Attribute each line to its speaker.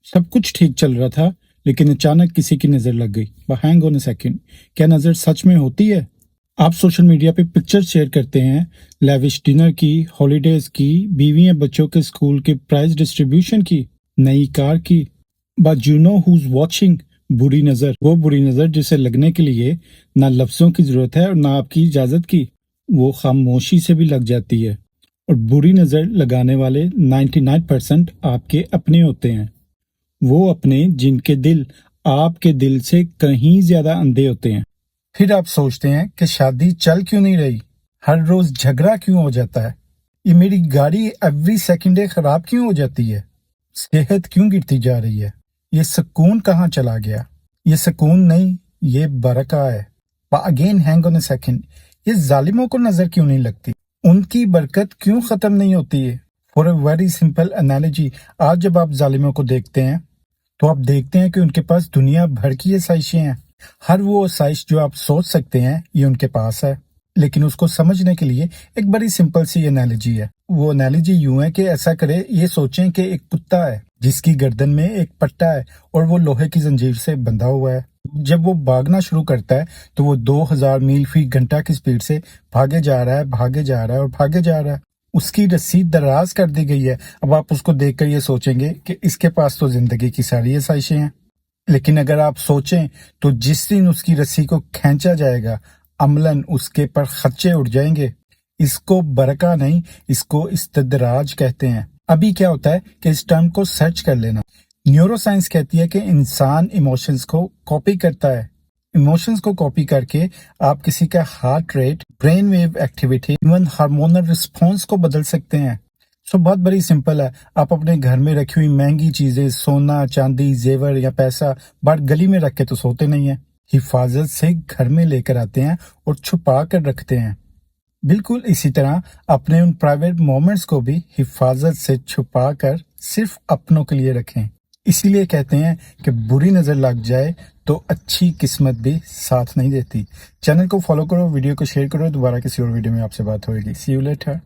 Speaker 1: सब कुछ ठीक चल रहा था, लेकिन अचानक किसी की नजर लग गई। हैंग ऑन अ सेकंड, क्या नजर सच में होती है? आप सोशल मीडिया पे पिक्चर शेयर करते हैं, लेविश डिनर की, हॉलीडेज की, बीवी या बच्चों के स्कूल के प्राइज डिस्ट्रीब्यूशन की, नई कार की। But you know who's watching? बुरी नजर, वो बुरी नजर जिसे लगने के लिए ना लफ्जों की जरूरत है और ना आपकी इजाजत की। वो खामोशी से भी लग जाती है। और बुरी नजर लगाने वाले 99% आपके अपने होते हैं। वो अपने जिनके दिल आपके दिल से कहीं ज्यादा अंधे होते हैं। फिर आप सोचते हैं कि शादी चल क्यों नहीं रही, हर रोज झगड़ा क्यों हो जाता है, ये मेरी गाड़ी एवरी सेकंडे खराब क्यों हो जाती है, सेहत क्यों गिरती जा रही है, ये सुकून कहाँ चला गया। ये सुकून नहीं, ये बरका है। Again hang on a second, ये जालिमों को नजर क्यों नहीं लगती, उनकी बरकत क्यों खत्म नहीं होती है। For a very simple analogy, आज जब आप जालिमों को देखते हैं तो आप देखते हैं कि उनके पास दुनिया भर की आसाइशें हैं। हर वो आसाइश जो आप सोच सकते हैं ये उनके पास है। लेकिन उसको समझने के लिए एक बड़ी सिंपल सी एनालॉजी है। वो एनालॉजी यूं है कि ऐसा करे, ये सोचें कि एक कुत्ता है जिसकी गर्दन में एक पट्टा है और वो लोहे की जंजीर से बंधा हुआ है। जब वो भागना शुरू करता है तो वो 2000 मील फी घंटा की स्पीड से भागे जा रहा है, भागे जा रहा है और भागे जा रहा है। उसकी रस्सी दराज कर दी गई है। अब आप उसको देखकर ये सोचेंगे कि इसके पास तो जिंदगी की सारी आसाइशें हैं। लेकिन अगर आप सोचें तो जिस दिन उसकी रस्सी को खींचा जाएगा, अमलन उसके पर खच्चे उड़ जाएंगे। इसको बरका नहीं, इसको इस्तदराज कहते हैं। अभी क्या होता है कि इस टर्म को सर्च कर लेना। न्यूरोसाइंस कहती है कि इंसान इमोशंस को कॉपी करता है। इमोशंस को कॉपी करके आप किसी का heart rate, brain wave activity, even hormonal response को बदल सकते हैं। सो बहुत बड़ी सिंपल है। आप अपने घर में रखी हुई महंगी चीजें, सोना, चांदी, जेवर या पैसा बाहर गली में रख के तो सोते नहीं है। हिफाजत से घर में लेकर आते हैं और छुपा कर रखते हैं। बिल्कुल इसी तरह अपने उन प्राइवेट मोमेंट्स को भी हिफाजत से छुपा कर सिर्फ अपनों के लिए रखें। इसीलिए कहते हैं कि बुरी नजर लग जाए तो अच्छी किस्मत भी साथ नहीं देती। चैनल को फॉलो करो, वीडियो को शेयर करो। दोबारा किसी और वीडियो में आपसे बात होगी। सी यू लेटर।